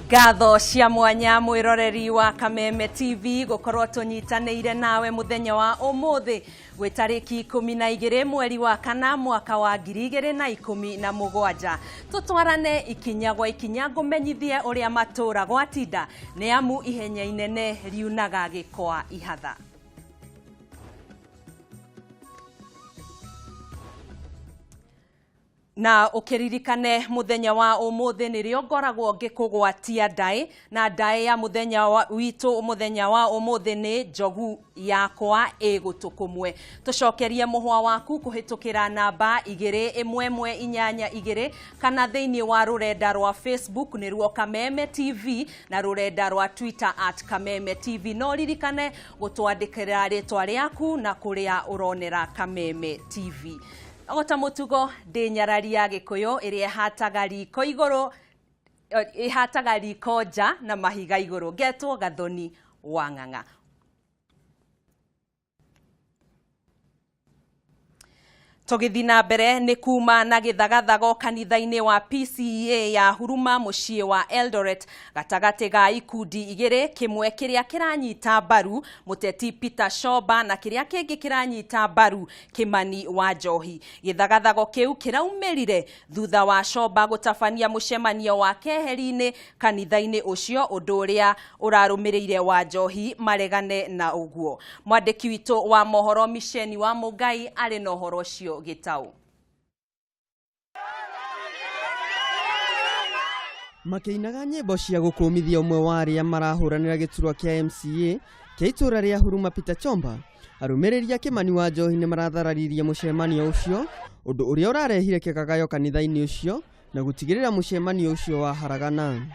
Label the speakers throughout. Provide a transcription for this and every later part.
Speaker 1: Ngatho cia mwanya mwiroreri wa Kameme TV gukorwo tunyitanĩire nawe muthenya wa umuthi gwi tariki 12 mweri wa kana mwaka wa 2017 tutwarane ikinya gwa ikinya ngumenyithie uria matura gwatinda ni amu ihenya inene riunaga gikwa ihatha. Na ukiririkane muthenya wa umuthi nirio ngoragwo ngikugwatia ndai na ndai ya muthenya witu muthenya wa umuthi ni njogu yakwa igutukumwe tucokerie muhwa waku kuhitukira namba 2112 kana thiini wa rurenda rwa Facebook niruo Kameme TV na rurenda rwa Twitter @Kameme TV no ririkane gutwandikira ritwa riaku na kuria uronera Kameme TV. Ota mutugo de nyarari ya Gikuyu iria hataga riko iguru ihataga riko nja na mahiga iguru getwo Gathoni wa Ng'ang'a. Tugithina mbere ni kuma na githagathago kanitha-ini wa PCEA ya Huruma mucii wa Eldoret gatagati ga ikundi igiri kimwe kiria kiranyita mbaru muteti Peter Shoba na kiria kingi kiranyita mbaru Kimani wa Njohi. Githagathago kiu kiraumirire thutha wa Shoba gutafania mucemanio wa keheri-ini kanitha-ini ucio undu uria urarumirire wa Njohi maregane na uguo. Mwandiki witu wa mohoro Misheni wa Mugai ari na uhoro ucio gitau.
Speaker 2: Makeinaga nyimbo cia gukumithia umwe wa aria marahuranira giturwa kia MCA kia itura ria Huruma Peter Chomba arumiriria Kimani wa Njohi ni marathararirie mucemanio ucio undu uria urarehire kigagayo kanitha-ini ucio na gutigirira mucemanio ucio wa haragana.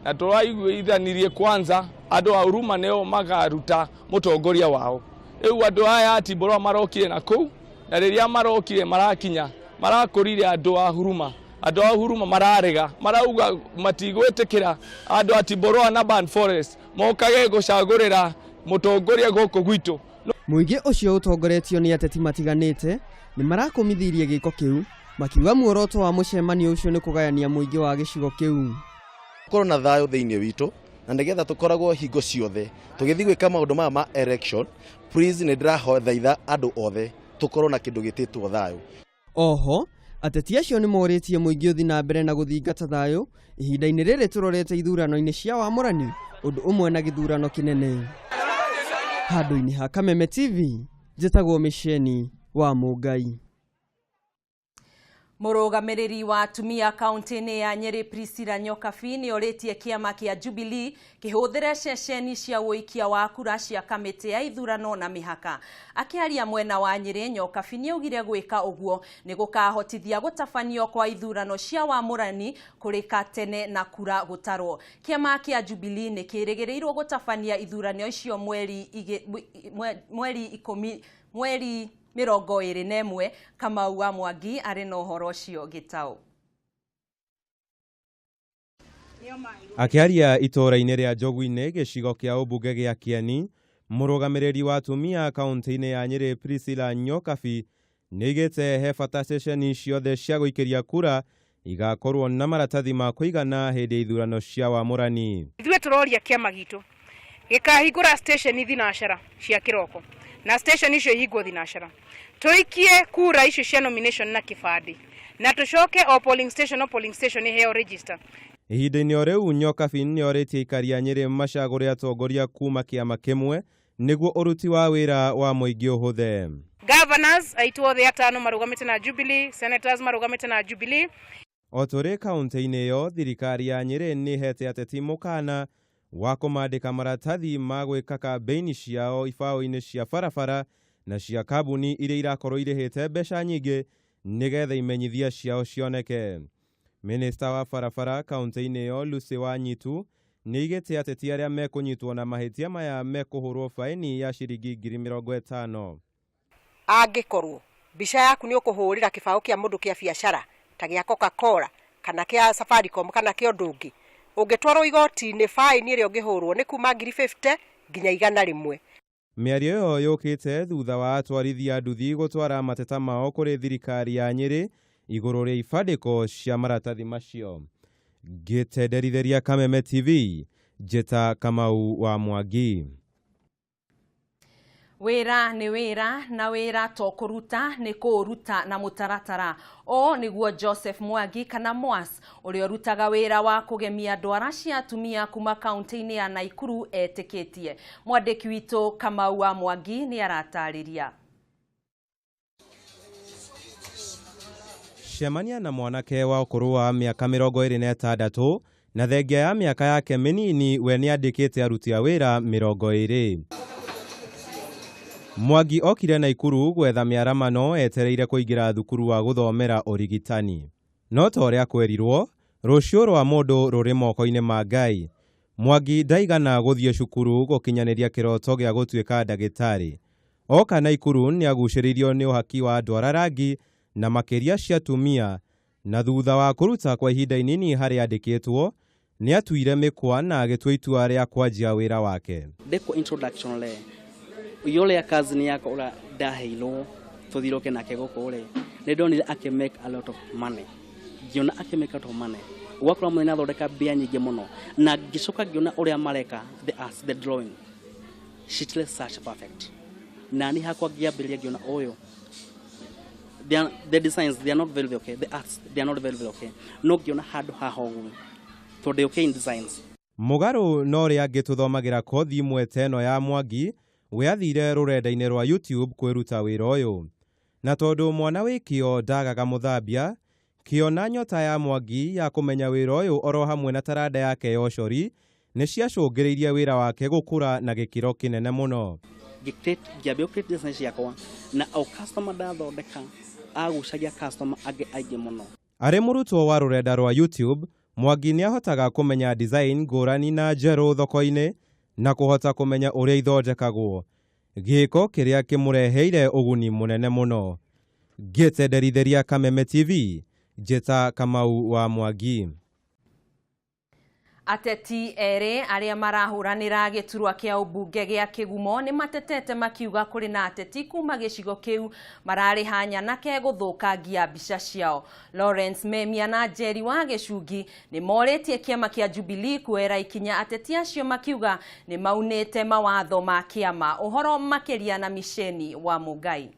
Speaker 3: Na turaiguithanirie kwanza andu a Huruma neo magaruta mutongoria wao. Ewu andu aya ati borwa marokire na kou na riria marokire marakinya marakorire andu a Huruma. Andu a Huruma mararega marauga matigwetekera andu ati borwa na Ban Forest mokage gucagurira mutongoria goko gwitu.
Speaker 2: Muingi ucio utongoretio ni ateti matiganite ni marakomithirie giko kiu makiuga muoroto wa mucemanio ucio ni kugayania muingi wa gicigo kiu.
Speaker 4: Korona thayo thiini witu na nigetha tukoragwo hingo ciothe tugithi gwika maundu ma election please ni ndirahoitha andu othe tukorwo na kindu gititwo thayo.
Speaker 2: Oho ateti acio ni moritie muingi uthi na mbere na guthingata thayo ihinda-ini riri turorete ithurano-ini cia wamurani undu umwe na githurano kinene. Handu-ini ha Kameme TV njitagwo Misheni wa Mugai.
Speaker 1: Murugamiriri wa atumia kaunti-ini ya Nyeri Priscilla Nyokabi ni oritie kiama kia Jubilee kihuthire ceceni cia uikia wa kura cia kamiti ya ithurano na mihaka. Akiaria mwena wa Nyeri, Nyokabi ni augire gwika uguo ni gukahotithia gutafanio kwa ithurano cia wamurani kurika tene na kura gutarwo. Kiama kia Jubilee ni kirigirirwo gutafania ithurano icio mweri 21 Kamau wa Mwangi ari na uhoro ucio gitau.
Speaker 5: Akiaria itora-ini ria Njogu-ini gicigo kia ubunge gia Kieni, murugamiriri wa atumia kaunti-ini ya Nyeri Priscilla Nyokabi nigite he bata ceceni ciothe cia guikiria kura igakorwo na maratathi ma kuigana hindi ithurano cia wamurani.
Speaker 6: Ithuĩ turoria kiama gitu gikahingura station thinacara cia kiroko na station icio ihingwo thinacara tuikie kura icio cia nomination na kibandi na tucoke o polling station iheo register.
Speaker 5: Ihinda-ini o riu Nyokabi ni oritie ikaria Nyeri macagure atongoria kuma kiama kimwe niguo uruti wa wira wa muingi uhuthe.
Speaker 6: Governors aitwo the atano marugamite na Jubilee, senators marugamite na Jubilee.
Speaker 5: O turi kaunti-ini yo thirikari ya Nyeri ni hete ateti mukana wa kumandika maratathi ma gwika kambeini ciao ifao-ini cia barabara na cia kabuni iria irakorwo irihite mbeca nyingi nigetha imenyithia ciao cioneke. Minister wa barabara kaunti-ini yo Lucy Wanyitu niigite ateti aria mekunyitwo na mahitia maya mekuhurwo faini ya ciringi 50,000.
Speaker 7: Angikorwo bica yaku ni ukuhurira kibao kia mundu kia biashara ta gia Coca-Cola kana kia Safaricom kana kia ndungi ungitwarwo igoti-ini faini iria ungihurwo ni kuma 50 nginya 100.
Speaker 5: Miario yo yukite thutha wa atwarithia nduthi gutwara mateta mao kuri thirikari ya Nyeri iguru ria ifadiko cia maratathi macio. Gĩtenderithiria Kameme TV, Njĩta Kamau wa Mwangi.
Speaker 1: Wĩra nĩ wĩra na wĩra to kũruta nĩ kũruta na mũtaratara. O nĩguo Joseph Mwangi kana Mwas ũrĩa ũrutaga wĩra wa kũgemia ndwara cia atumia kuma kaunti-inĩ ya Naikuru etĩkĩtie. Mwandĩki witũ Kamau wa Mwangi nĩ aratarĩria.
Speaker 5: Cemania na mwanake wa ũkũrũ wa mĩaka 26 na thengia ya mĩaka yake mĩnini we nĩandĩkĩte aruti a wĩra 20. Mwangi okire Naikuru gwetha mĩaramano etereire kũingĩra thukuru wa gũthomera ũrigitani. No ta ũrĩa kwerirwo, rũciũ rwa mũndũ rũrĩ moko-inĩ ma Ngai. Mwangi ndaigana gũthiĩ cukuru gũkinyanĩria kĩroto gĩa gũtuĩka ndagĩtarĩ. Oka Naikuru nĩagucĩrĩirio nĩ ũhaki wa ndwara rangi na makĩria cia atumia, na thutha wa kũruta kwa ihinda inini harĩa andĩkĩtwo, nĩatuire mĩkwa na agĩtua itua rĩa kwanjia wĩra wake.
Speaker 8: Ndeko introduction le yole ya kazi ni yako ula daheilo tuthiroke nake gũkũ nĩ ndonire ake make a lot of money. Ngiona ake make a lot of money. Wakora mwena thondeka mbia nyingĩ mũno na ngicoka ngiona ũrĩa mareka the drawing. Shitle such perfect. Na ni hakwa ngiambĩrĩria ngiona ũyũ. The designs, they are not very okay. The arts, they are not very okay. No ngiona handũ hahogu. So they okay in designs.
Speaker 5: Mũgarũ no rĩa ngĩtũthomagĩra kothi imwe teno ya Mwangi, we athire rũrenda-inĩ rwa YouTube kwĩruta wĩra ũyũ. Na tondũ mwana wĩkĩo ndagaga mũthambia, kĩo na nyota ya Mwangi ya kũmenya wĩra ũyũ oro hamwe na taranda yake ya ũcori nĩ ciacũngĩrĩirie wĩra wake gũkũra na gĩkĩro kĩnene mũno.
Speaker 8: Ngĩambia create design ciakwa na o customer ndathondeka agucagia customer aingĩ mũno. Arĩ
Speaker 5: mũrutwo wa rũrenda rwa YouTube, Mwangi nĩahotaga kũmenya design ngũrani na njerũ thoko-inĩ na kũhota kũmenya ũrĩa ithondekagwo. Gĩko kĩrĩa kĩmũreheire ũguni mũnene mũno. Gĩtenderithiria Kameme TV, Njĩta Kamau wa Mwangi.
Speaker 1: Ateti erĩ arĩa marahũranĩra gĩturwa kĩa ũmbunge gĩa Kĩgumo nĩ matetete makiuga kũrĩ na ateti kuma gĩcigo kĩu mararĩ hanya nake gũthũkangia mbica ciao. Lawrence Memia na Njeri wa Gĩcungi nĩ morĩtie kĩama kĩa Jubilee kuoera ikinya ateti acio makiuga nĩ maunĩte mawatho ma kĩama. Ũhoro makĩria na Misheni wa Mũngai.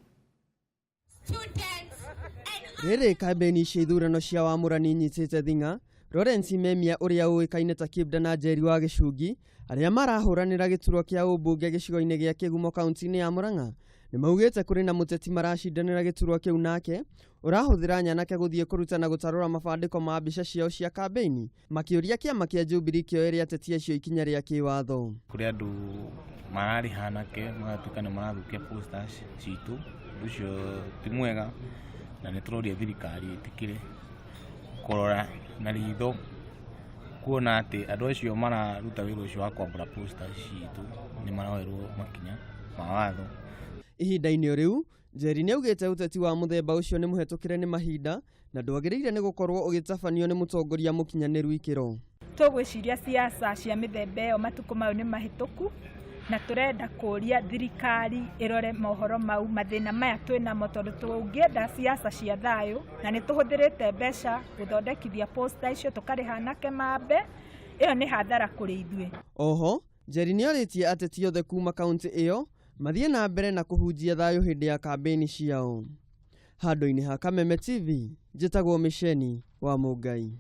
Speaker 2: Rĩrĩ kambĩini cia ithurano cia wamũrani nyitĩte thing'a, Lawrence Memia ũrĩa ũĩkaine ta Kibda na Njeri wa Gĩcungi arĩa marahũranĩra gĩturwa kĩa ũmbunge gĩcigo-inĩ gĩa Kĩgumo kaunti-inĩ ya Murang'a nĩ maugĩte kũrĩ na mũteti maracindanĩra gĩturwa kĩu nake ũrahũthĩra nyanake gũthiĩ kũruta na gũtarũra mabandĩko ma mbica ciao cia kambĩini, makĩũria kĩama kĩa Jubilee kĩoere ateti acio ikinya rĩa kĩwatho.
Speaker 9: Kũrĩ andũ mararĩ hanake magatuĩka nĩ marathũkia posters citũ, ũcio ti mwega na nĩ tũroria thirikari ĩtĩkĩre kũrora na ritho kuona atĩ andũ acio mararuta wĩra ũcio wa kwambura posters citũ nĩ maroerwo makinya ma watho.
Speaker 2: Ihinda-inĩ rĩu, Njeri nĩaugĩte ũteti wa mũthemba ũcio nĩ mũhetũkĩre nĩ mahinda na ndwagĩrĩire nĩ gũkorwo ũgĩtabanio nĩ mũtongoria mũkinyanĩru ikĩro.
Speaker 10: Tũgwĩciria siasa cia mĩthemba ĩyo matukũ mau nĩ mahĩtũku na tũrenda kũria thirikari ĩrore mohoro mau mathĩna maya twĩnamo tondũ tũngĩenda siasa cia thayũ na nĩ tũhũthĩrĩte mbeca gũthondekithia posta icio tũkarĩha nake mambe, ĩyo nĩ hathara kũrĩ ithuĩ.
Speaker 2: Oho, Njeri nĩorĩtie ateti othe kuma kaunti ĩyo mathiĩ na mbere na kũhunjia thayũ hĩndĩ ya kambĩini ciao. Handũ-inĩ ha Kameme TV, njĩtagwo Misheni wa Mũngai.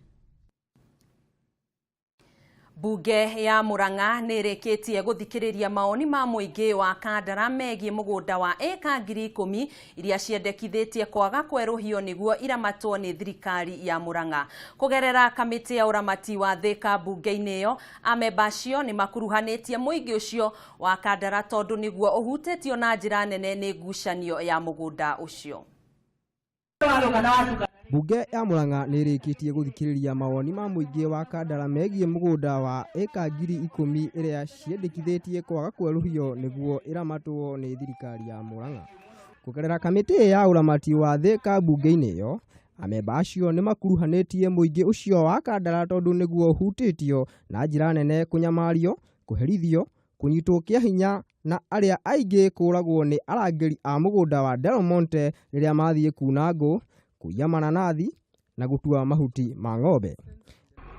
Speaker 1: Bunge ya Murang'a nĩrĩkĩtie gũthikĩrĩria maoni ma mũingĩ wa Kandara megiĩ mũgũnda wa eka 10,000 iria ciendekithĩtie kwaga kwerũhio nĩguo iramatwo nĩ thirikari ya Murang'a. Kũgerera kamĩtĩ ya ũramati wa Thika bunge-inĩ ĩyo, amemba acio nĩ makuruhanĩtie mũingĩ ũcio wa Kandara tondũ nĩguo ũhutĩtio na njĩra nene nĩ ngucanio ya mũgũnda ũcio.
Speaker 11: Bunge ya Murang'a nĩrĩkĩtie gũthikĩrĩria mawoni ma mũingĩ wa Kandara megiĩ mũgũnda wa eka 10,000 iria ciendekithĩtie kwaga kwerũhio nĩguo iramatwo nĩ thirikari ya Murang'a. Kũgerera kamĩtĩ ya ũramati wa Thika bunge-inĩ ĩyo, amemba acio nĩ makuruhanĩtie mũingĩ ũcio wa Kandara tondũ nĩguo ũhutĩtio na njĩra nene kũnyamario, kũherithio, kũnyitwo kĩa hinya na arĩa aingĩ kũragwo nĩ arangĩri a mũgũnda wa Del Monte rĩrĩa mathiĩ kuna ngũ, kũiya mananathi na gũtua mahuti ma ng'ombe.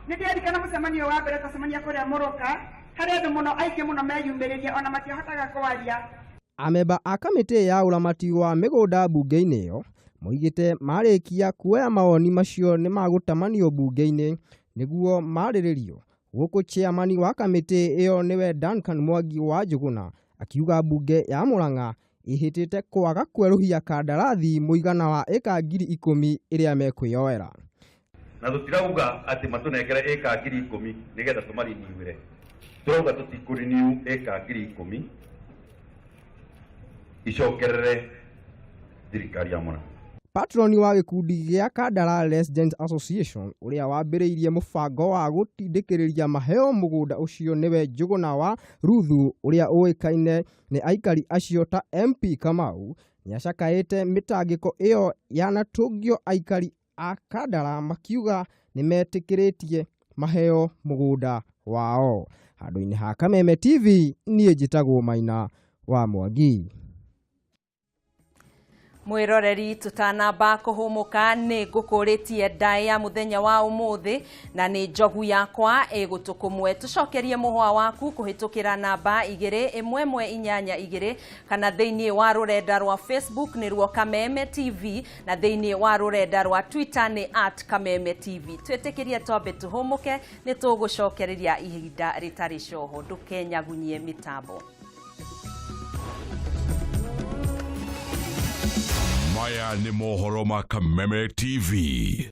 Speaker 12: nä ndirikana må cemanio wa mbere tacemania kå rä a må rå ka harä andå må no aingä må no meyumä rä rie ona matiahotaga kwaria.
Speaker 11: Amemba a kamĩtĩ ya ũramati wa mĩgũnda mbunge-inĩ ĩyo moigĩte marĩkia kuoya mawoni macio nĩ magũtamanio mbunge-inĩ nĩguo marĩrĩrio. Gũkũ chairman wa kamĩtĩ ĩyo nĩwe Duncan Mwangi wa Njũgũna akiuga mbunge ya Mũrang'a ihĩtĩte kwaga kwerũhia kandarathi mũigana wa ĩka 10,000 ĩrĩa mekwĩyoera.
Speaker 13: Na tũtirauga atĩ matũnengere ĩka 10,000 nĩgetha tũmariniure. Tũrauga tũtikũriniu ĩka 10,000 icokerere thirikari ya Mũrang'a.
Speaker 11: Patroni wa gĩkundi gĩa Kandara Residents Association ũrĩa wambĩrĩirie mũbango wa gũtindĩkĩrĩria maheo mũgũnda ũcio nĩwe Njũgũna wa Ruthu ũrĩa ũĩkaine nĩ aikari acio ta MP Kamau nĩacakaĩte mĩtangĩko ĩyo yanatũngio aikari a Kandara makiuga nĩmetĩkĩrĩtie maheo mũgũnda wao. Handũ-inĩ ha Kameme TV niĩ njĩtagwo Maina wa Mwangi.
Speaker 1: Mwiroreri tutanamba kuhumuka ni ngukuritie ndai ya muthenya wa umuthi na ni njogu yakwa igutukumwe tucokerie muhwa waku kuhitukira namba 2112 kana thiini wa rurenda rwa Facebook ni ruo Kameme TV na thiini wa rurenda rwa Twitter ni @Kameme TV. Twetikirie twambe tuhumuke ni tugucokereria ihinda ritari coho ndukenyagunyie mitambo.
Speaker 14: Maya ni mohoro ma Kameme TV.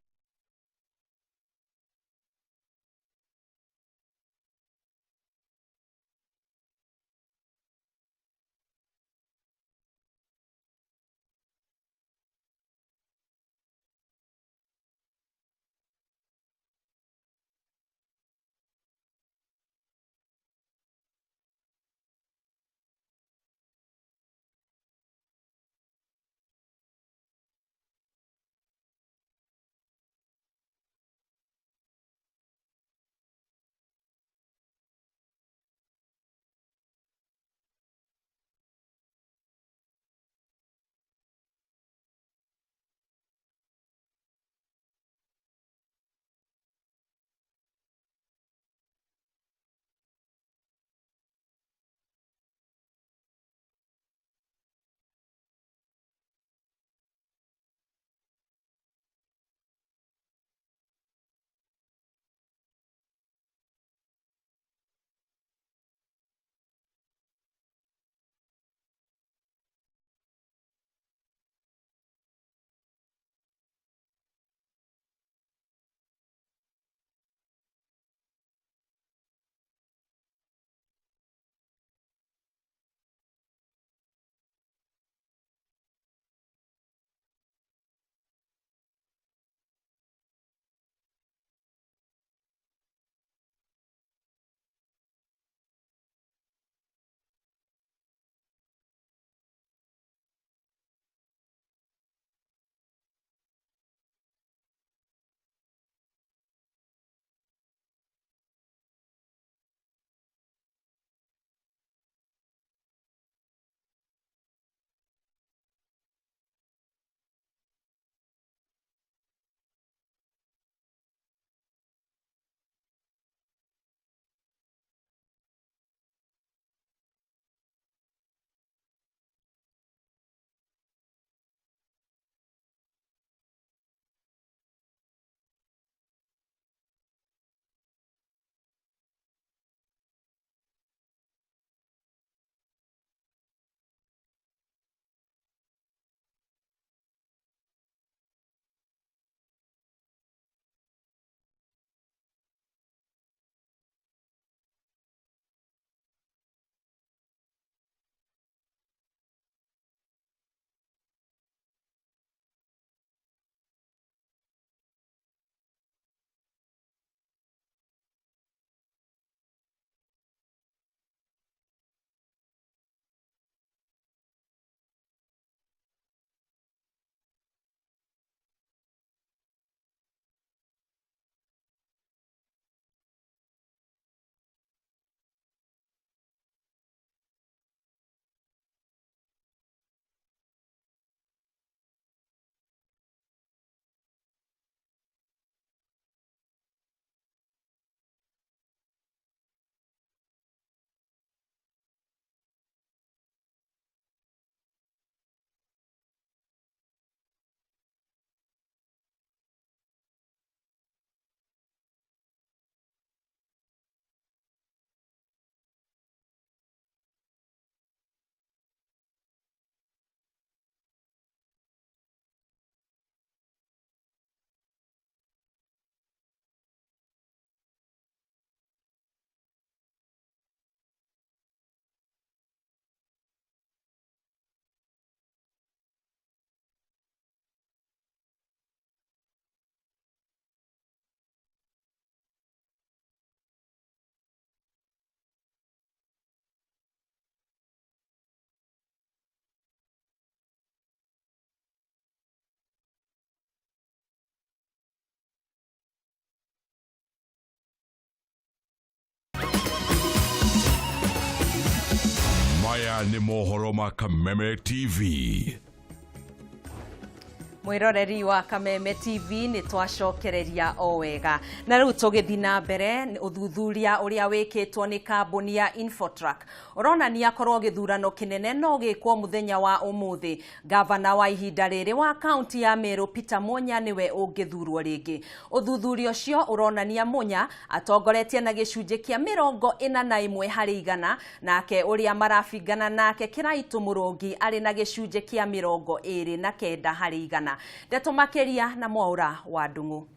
Speaker 14: Aya nĩ mohoro ma Kameme TV.
Speaker 1: Mwiroreri wa Kameme TV ni twacokereria o wega na riu tugithi na mbere uthuthuria uria wikitwo ni kambuni ya Infotrack uronania korwo githurano kinene no gikwo muthenya wa umuthi. Gavana wa ihinda riri wa kaunti ya Meru Peter Munya niwe ungithurwo ringi. Uthuthuria ucio uronania Munya atongoretie na gicunji kia 41 hari 100 nake uria marabingana nake Kiraitu Murungi ari na gicunji kia 29 hari 100. Ndeto makeria na Mwaura wa Ndungu.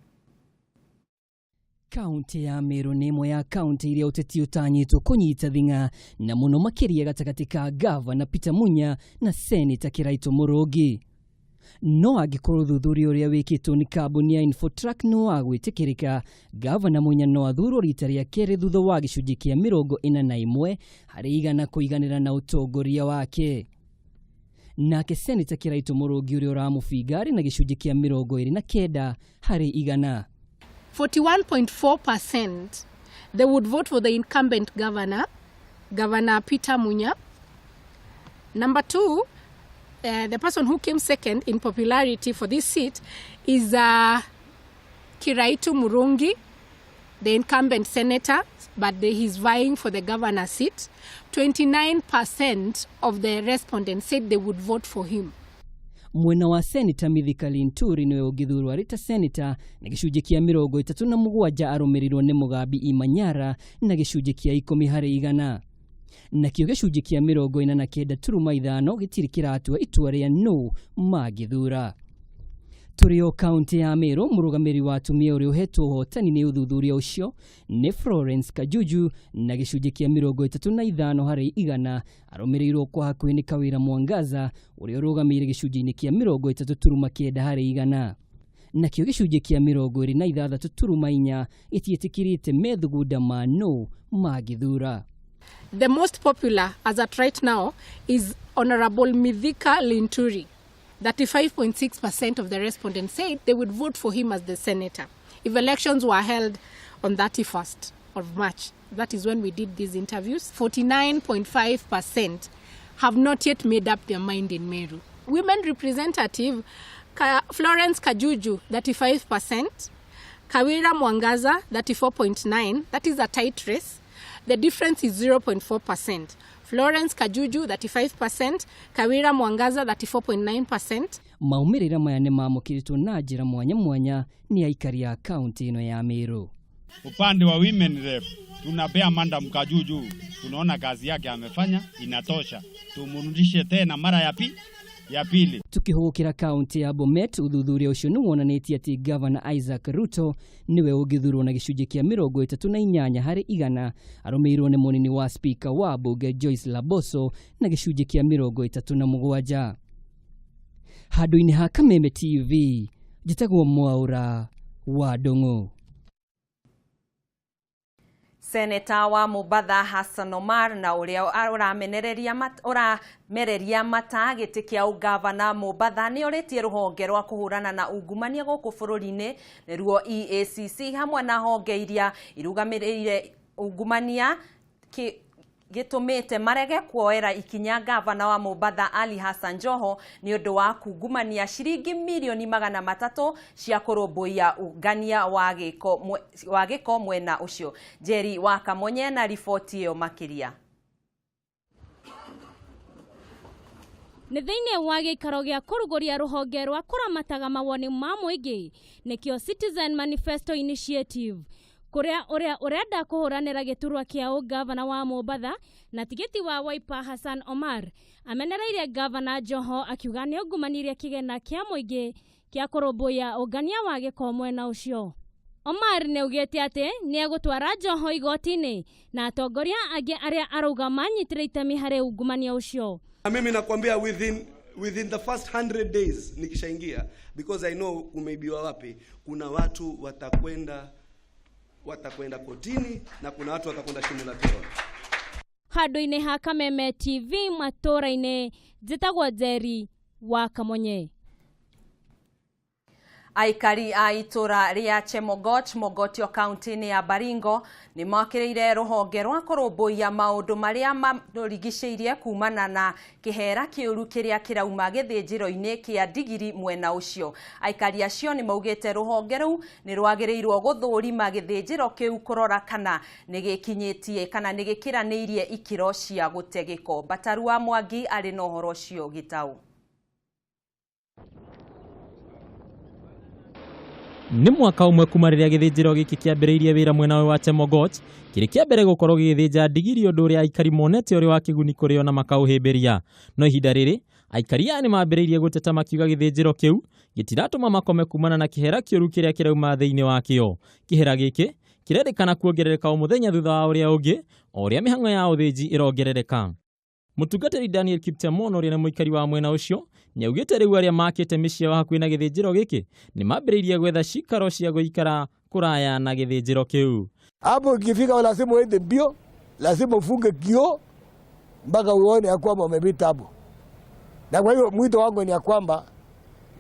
Speaker 15: Kaunti ya Meru nĩ imwe ya kaunti iria uteti utanyitwo kunyita thinga na muno makiria gatagati ka Gavana Peter Munya na Senator Kiraitu Murungi. No angĩkorwo ũthuthuria ũrĩa wĩkĩtwo nĩ kambuni ya Infotrack no wagwĩtĩkĩrĩka, Gavana Munya no athurwo rita rĩa kerĩ thutha wa gĩcunjĩ kĩa 41 harĩ 100 kũiganĩra na ũtongoria wake. Nake Senator Kiraitu Murungi uria uramũbinga arĩ na gĩcunjĩ kĩa 29 harĩ 100.
Speaker 16: 41.4% they would vote for the incumbent governor, Governor Peter Munya. Number 2, the person who came second in popularity for this seat is Kiraitu Murungi, the incumbent senator, but he's vying for the governor's seat. 29% of the respondents said they would vote for him.
Speaker 15: Mwena wa Senator Mithika Linturi niwe ungithurwo arĩ ta senator na gĩcunjĩ kĩa 37 arũmĩrĩirwo nĩ Mugambi Imanyara na gĩcunjĩ kĩa 10 harĩ 100. Nakĩo gĩcunjĩ kĩa 49.5 gĩtirĩ kĩratua itua rĩa no magĩthura. Tũrĩ o kaunti ya Meru, mũrũgamĩrĩri wa atumia ũrĩa ũhetwo ũhotani nĩ ũthuthuria ũcio nĩ Florence Kajuju na gĩcunjĩ kĩa 35 harĩ 100 arũmĩrĩirwo kwa hakuhĩ nĩ Kawira Mwangaza ũrĩa ũrũgamĩrĩire gĩcunjĩ-inĩ kĩa 30.9 harĩ 100. Nakĩo gĩcunjĩ kĩa 26.4 itiĩtĩkĩrĩte methugunda ma no magĩthura.
Speaker 16: The most popular as at right now is Honorable Mithika Linturi. 35.6% of the respondents said they would vote for him as the senator if elections were held on 31st of March. That is when we did these interviews. 49.5% have not yet made up their mind in Meru. Women representative Florence Kajuju, 35%. Kawira Mwangaza, 34.9%. That is a tight race. The difference is 0.4%. Florence Kajuju 35%, Kawira Mwangaza 34.9%.
Speaker 15: Maumĩrĩra maya nĩ mamũkĩrĩtwo na njĩra mwanya mwanya ni aikari ya kaunti ino ya Meru.
Speaker 17: Upande wa women rep tunapea Madam Kajuju, tunaona kazi yake amefanya inatosha, tumurudishe tena mara ya pili.
Speaker 15: Tukihũkĩra kaunti ya Bomet, uthuthuria ũcio nĩ wonanĩtie atĩ Governor Isaac Ruto niwe ũngĩthurwo na gĩcunjĩ kĩa 38 harĩ 100 arũmĩrĩirwo nĩ mũnini wa speaker wa bunge Joyce Laboso na gĩcunjĩ kĩa 37. Handũ-inĩ ha Kameme TV, njĩtagwo Mwaura wa Ndungu.
Speaker 1: Senator wa Mombasa Hassan Omar na uria uramereria mata gĩtĩ kĩa ugavana Mombasa nĩ ũrĩtie rũhonge rwa kũhũrana na ungumania gũkũ bũrũri-inĩ nĩruo EACC hamwe na honge iria irũgamĩrĩire ungumania gĩtũmĩte marege kuoera ikinya gavana wa Mombasa Ali Hassan Joho nĩ ũndũ wa kungumania ciringi milioni 300 cia kũrũmbũiya ungania wa gĩko mwena ũcio. Jerry wa Kamonye na riboti ĩyo makĩria.
Speaker 18: Nĩ thĩinĩ wa gĩikaro gĩa kũrugũria rũhonge rwa kũramataga mawoni ma mũingĩ nĩkĩo Citizen Manifesto Initiative kuria urenda kuhuranira giturwa kia ugavana wa Mombasa na tigiti wa Wiper Hassan Omar amenereire gavana Joho akiuga ni ungumanirie kigena kia muingi kia kurumbuya ugania wa giko mwena ucio. Omar ne ugete ati ni egutwara Joho igoti-ini na atongoria angi aria arauga manyitire itemi hari ungumania ucio.
Speaker 19: Mimi nakwambia within the first 100 days nikishaingia, because I know umeibiwa wapi, kuna watu watakwenda kotini na kuna watu watakwenda shimo la tewa.
Speaker 18: Handũ-inĩ ha Kameme TV matũra-inĩ njĩtagwo Jerry wa Kamonye.
Speaker 1: Aikari a itura ria Chemogot Mogotio kaunti-ini ya Baringo ni makireire ruhonge rwa kurumbuia maundu maria marigiceirie kumana na kihera kiuru kiria kirauma githinjiro-ini kia Ndigiri mwena ucio. Aikari acio ni maugite ruhonge ruu ni rwagirirwo guthurima githinjiro kiu kurora kana ni gikinyitie kana ni gikiraniirie ikiro cia gutegeko. Bataru wa Mwangi ari na uhoro ucio gitau.
Speaker 20: Ni mwaka umwe kuma riria githinjiro giki kiambiriirie wira mwena wa Chemogot kiri kiambere gukorwo githinja Ndigiri undu uria aikari monete uri wa kiguni kurio na makauhimbiria. No ihinda riri aikari ni mambiriirie guteta makiuga githinjiro kiu gitiratuma makome kumana na kihera kiuru kiria kirauma thiini wa kio. Kihera giki kirendekana kuongerereka o muthenya thutha wa uria ungi uria mihango ya uthinji irongerereka. Mutungatiri Daniel Kiptemono uria ni muikari wa mwena ucio ni augite riu aria makite micii wa hakuhi na githinjiro giki ni mambiriirie gwetha cikaro cia guikara kuraya na githinjiro kiu.
Speaker 21: Hapo ikifika lazima uende mbio, lazima ufunge kio mpaka uone ya kwamba umepita hapo. Na kwa hiyo mwito wangu ni ya kwamba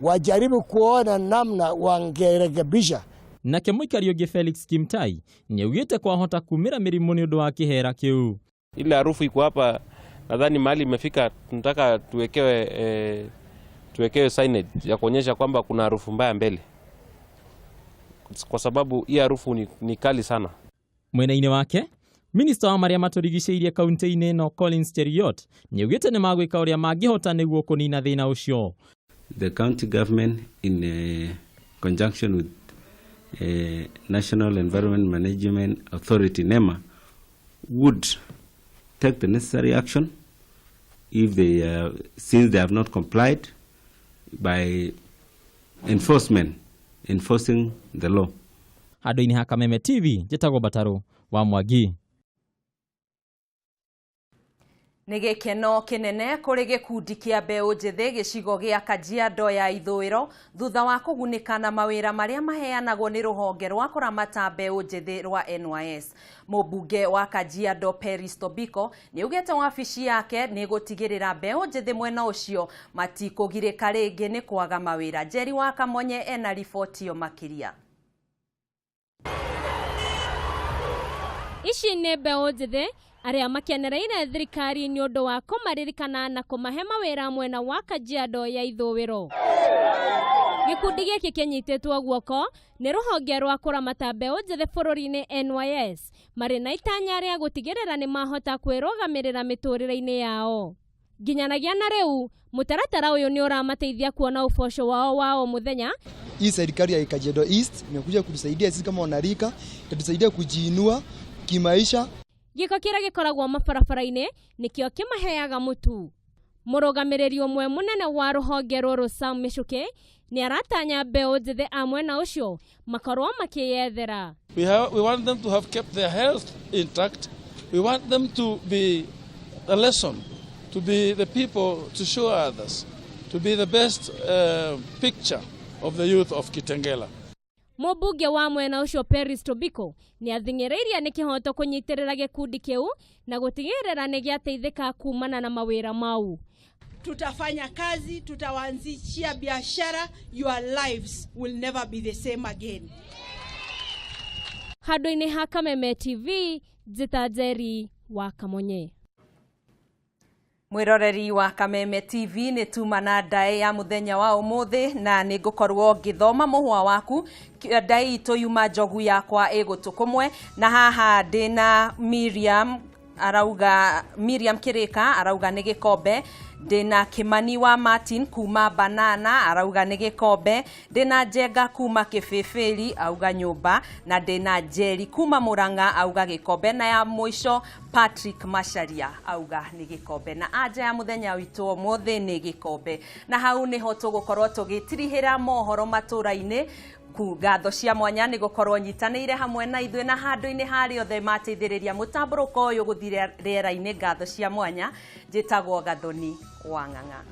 Speaker 21: wajaribu kuona namna wangerekebisha.
Speaker 20: Nake muikari ungi Felix Kimtai ni augite kwahota kumira mirimu ni undu wa kihera kiu.
Speaker 22: Ile harufu iko hapa, nadhani mahali imefika tunataka tuwekewe signage ya kuonyesha kwamba kuna harufu mbaya mbele, kwa sababu hii harufu ni kali sana.
Speaker 20: Mwena-ini wake Minister wa maria maturigiceirie kaunti-ini no Collins Cheriot ni augite ni magwika uria mangihota niguo kunina thina ucio.
Speaker 23: The county government in conjunction with National Environment Management Authority NEMA would take the necessary action if they since they have not complied by enforcing the law.
Speaker 20: Handu-ini ha Kameme TV njitagwo Bataru wa Mwangi.
Speaker 1: Nĩ gĩkeno kĩnene kũrĩ gĩkundi kĩa mbeũ njĩthĩ gĩcigo gĩa Kajiado ya ithũĩro thutha wa kũgunĩka na mawĩra marĩa maheanagwo nĩ rũhonge rwa kũramata mbeũ njĩthĩ rwa NYS. Mũmbunge wa Kajiado Peris Tobiko nĩ augĩte wabici yake nĩ gũtigĩrĩra mbeũ njĩthĩ mwena ũcio matikũgirĩka rĩngĩ nĩ kwaga mawĩra. Njeri wa Kamonye ena riboti yo makĩria.
Speaker 18: Ici nĩ mbeũ njĩthĩ aria makenereire thirikari ni undu wa kumaririkana na kumahe mawira mwena wa Kajiado ya ithũĩro. Gikundi giki kinyitetwo guoko ni ruhonge rwa kuramata mbeũ njĩthĩ bũrũri-inĩ NYS mari na itanya ria gutigirira ni mahota kwĩrũgamĩrĩra mĩtũrĩre-inĩ yao. Nginyanagia na riu mutaratara uyu ni uramateithia kuona uboco wao wa muthenya.
Speaker 24: Hii serikali ya Kajiado East imekuja kutusaidia sisi kama wanarika, kutusaidia kujiinua kimaisha.
Speaker 18: Giko kira gikoragwo mabarabara-ini nikio kimaheaga mutu. Murugamiriri umwe munene wa ruhonge ruru Sam Michuki ni aratanya mbeũ njĩthĩ a mwena ucio makorwo makiyethera.
Speaker 25: We want them to have kept their health intact. We want them to be a lesson, to be the people to show others, to be the best picture of the youth of Kitengela.
Speaker 18: Mũmbunge wa mwena ucio Peris Tobiko ni athing'ĩrĩirie ni kihoto kunyitirira gikundi kiu na gutigirira ni giateithika kumana na mawira mau.
Speaker 26: Tutafanya kazi, tutawaanzishia biashara, your lives will never be the same again.
Speaker 18: Handu-ini ha Kameme TV, Njita Njeri wa Kamonye.
Speaker 1: Mwiroreri wa Kameme TV ni tumana ndae ya muthenya wa umuthi na ni ngukorwo ngithoma muhwa waku ndae itu yuma njogu yakwa igutukumwe na haha ndina Miriam Kirika arauga ni gikombe, ndina Kimani wa Martin kuma Banana arauga ni gikombe, ndina Jenga kuma Kibibiri auga nyumba na ndina Njeri kuma Murang'a auga gikombe na ya mwisho Patrick Masharia auga ni gikombe na anja ya muthenya witu umuthi ni gikombe. Na hau niho tugukorwo tugitirihira mohoro matura-ini ngatho cia mwanya ni gukorwo nyitanĩire hamwe na ithuĩ na handũ-inĩ harĩ othe mateithĩrĩria mũtambũrũko ũyũ gũthire rĩera-inĩ. Ngatho cia mwanya njĩtagwo Gathoni wa Ng'ang'a.